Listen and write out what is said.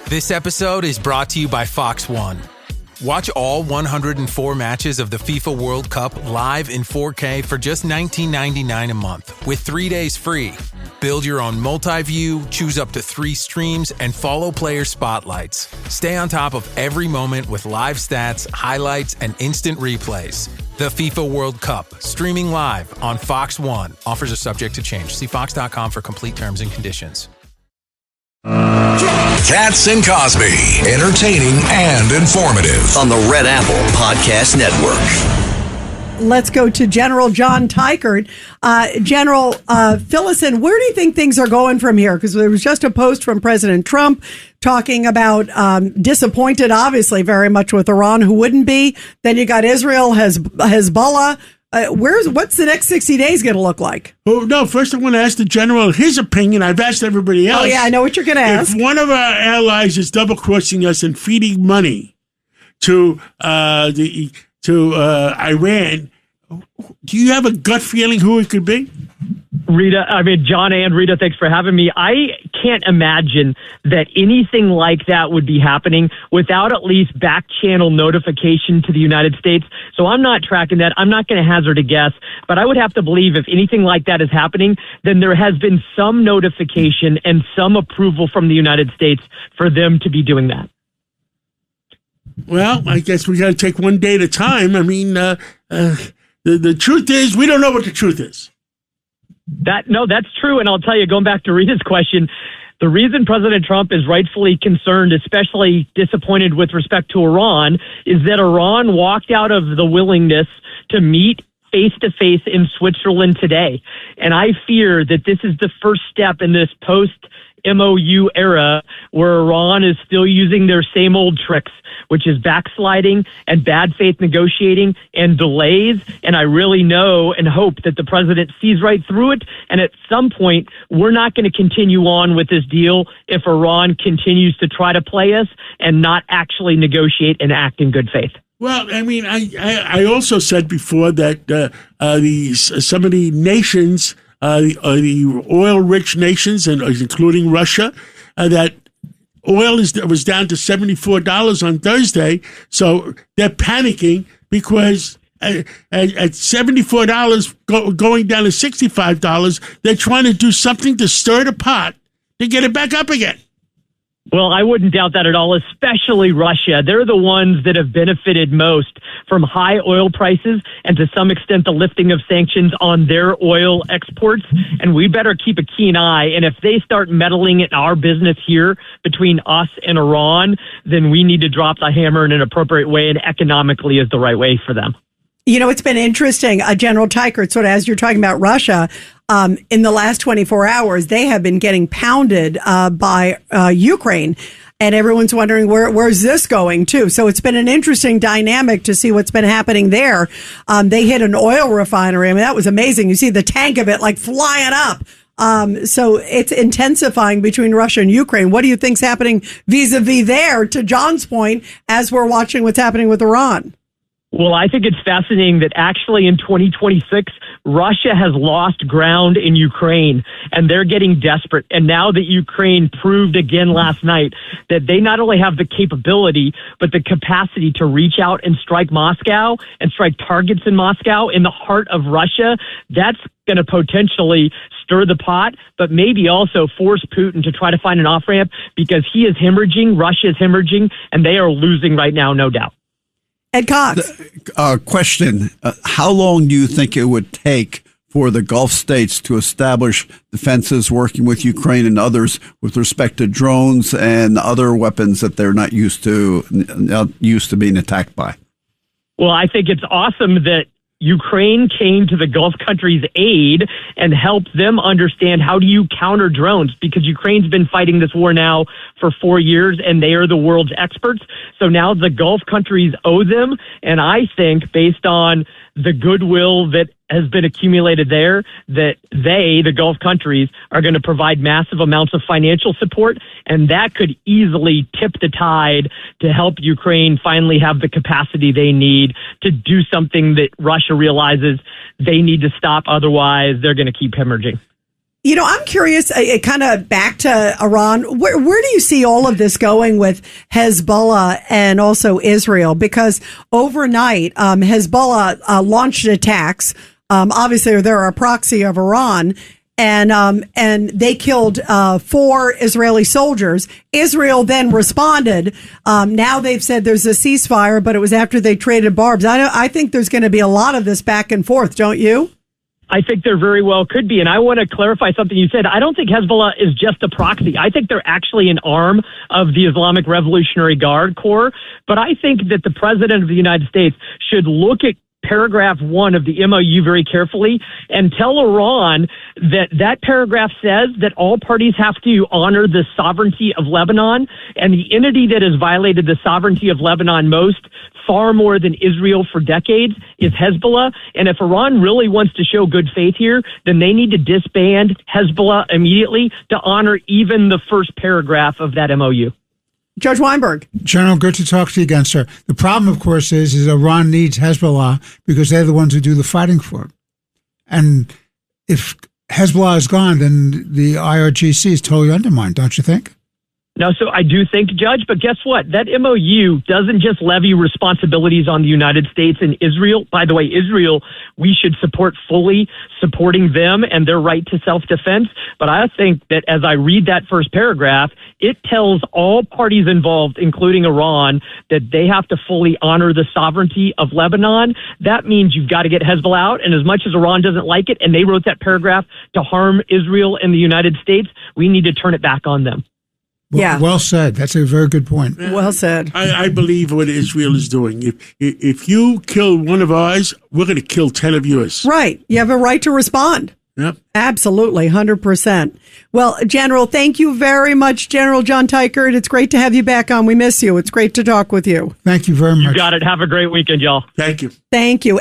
This episode is brought to you by Fox One. Watch all 104 matches of the FIFA World Cup live in 4K for just $19.99 a month with 3 days free. Build your own multi-view, choose up to 3 streams, and follow player spotlights. Stay on top of every moment with live stats, highlights, and instant replays. The FIFA World Cup, streaming live on Fox One. Offers are subject to change. See fox.com for complete terms and conditions. Katz and Cosby, entertaining and informative on the Red Apple Podcast Network. Let's go to General John Teichert. General, fill us in. Where do you think things are going from here? Because there was just a post from President Trump talking about disappointed, obviously, very much with Iran, who wouldn't be. Then you got Israel, Hezbollah. What's the next 60 days going to look like? Oh, no, first I want to ask the general his opinion. I've asked everybody else. Oh, yeah, I know what you're going to ask. If one of our allies is double-crossing us and feeding money to Iran, do you have a gut feeling who it could be? John and Rita, thanks for having me. I can't imagine that anything like that would be happening without at least back channel notification to the United States. So I'm not tracking that. I'm not going to hazard a guess, but I would have to believe if anything like that is happening, then there has been some notification and some approval from the United States for them to be doing that. Well, I guess we got to take one day at a time. I mean, the truth is, we don't know what the truth is. That's true. And I'll tell you, going back to Rita's question, the reason President Trump is rightfully concerned, especially disappointed with respect to Iran, is that Iran walked out of the willingness to meet face-to-face in Switzerland today. And I fear that this is the first step in this post-MOU era where Iran is still using their same old tricks, which is backsliding and bad faith negotiating and delays. And I really know and hope that the president sees right through it. And at some point, we're not going to continue on with this deal if Iran continues to try to play us and not actually negotiate and act in good faith. Well, I mean, I also said before that some of the nations, the oil-rich nations, and including Russia, that oil was down to $74 on Thursday, so they're panicking because at $74 going down to $65, they're trying to do something to stir the pot to get it back up again. Well, I wouldn't doubt that at all, especially Russia. They're the ones that have benefited most from high oil prices and to some extent the lifting of sanctions on their oil exports. And we better keep a keen eye. And if they start meddling in our business here between us and Iran, then we need to drop the hammer in an appropriate way, and economically is the right way for them. You know, it's been interesting, General Teichert, sort of as you're talking about Russia, in the last 24 hours, they have been getting pounded by Ukraine. And everyone's wondering, where's this going to? So it's been an interesting dynamic to see what's been happening there. They hit an oil refinery. I mean, that was amazing. You see the tank of it like flying up. So it's intensifying between Russia and Ukraine. What do you think's happening vis-a-vis there, to John's point, as we're watching what's happening with Iran? Well, I think it's fascinating that actually in 2026, Russia has lost ground in Ukraine, and they're getting desperate. And now that Ukraine proved again last night that they not only have the capability, but the capacity to reach out and strike Moscow and strike targets in Moscow in the heart of Russia, that's going to potentially stir the pot, but maybe also force Putin to try to find an off-ramp because he is hemorrhaging, Russia is hemorrhaging, and they are losing right now, no doubt. Ed Cox. Question. How long do you think it would take for the Gulf states to establish defenses working with Ukraine and others with respect to drones and other weapons that they're not used to being attacked by? Well, I think it's awesome that Ukraine came to the Gulf countries' aid and helped them understand how do you counter drones, because Ukraine's been fighting this war now for 4 years and they are the world's experts. So now the Gulf countries owe them. And I think based on the goodwill that has been accumulated there, that they, the Gulf countries, are going to provide massive amounts of financial support. And that could easily tip the tide to help Ukraine finally have the capacity they need to do something that Russia realizes they need to stop. Otherwise, they're going to keep hemorrhaging. I'm curious, kind of back to Iran. Where do you see all of this going with Hezbollah and also Israel? Because overnight, Hezbollah launched attacks. Obviously, they're a proxy of Iran. And they killed 4 Israeli soldiers. Israel then responded. Now they've said there's a ceasefire, but it was after they traded barbs. I think there's going to be a lot of this back and forth, don't you? I think there very well could be. And I want to clarify something you said. I don't think Hezbollah is just a proxy. I think they're actually an arm of the Islamic Revolutionary Guard Corps. But I think that the president of the United States should look at paragraph 1 of the MOU very carefully and tell Iran that paragraph says that all parties have to honor the sovereignty of Lebanon, and the entity that has violated the sovereignty of Lebanon far more than Israel for decades, is Hezbollah. And if Iran really wants to show good faith here, then they need to disband Hezbollah immediately to honor even the first paragraph of that MOU. Judge Weinberg. General, good to talk to you again, sir. The problem, of course, is Iran needs Hezbollah because they're the ones who do the fighting for it. And if Hezbollah is gone, then the IRGC is totally undermined, don't you think? No, so I do think, Judge, but guess what? That MOU doesn't just levy responsibilities on the United States and Israel. By the way, Israel, we should support fully supporting them and their right to self-defense. But I think that as I read that first paragraph, it tells all parties involved, including Iran, that they have to fully honor the sovereignty of Lebanon. That means you've got to get Hezbollah out. And as much as Iran doesn't like it, and they wrote that paragraph to harm Israel and the United States, we need to turn it back on them. Well said. That's a very good point. Well said. I believe what Israel is doing. If you kill one of ours, we're going to kill 10 of yours. Right. You have a right to respond. Yep. Absolutely. 100%. Well, General, thank you very much, General John Teichert. It's great to have you back on. We miss you. It's great to talk with you. Thank you very much. You got it. Have a great weekend, y'all. Thank you. Thank you.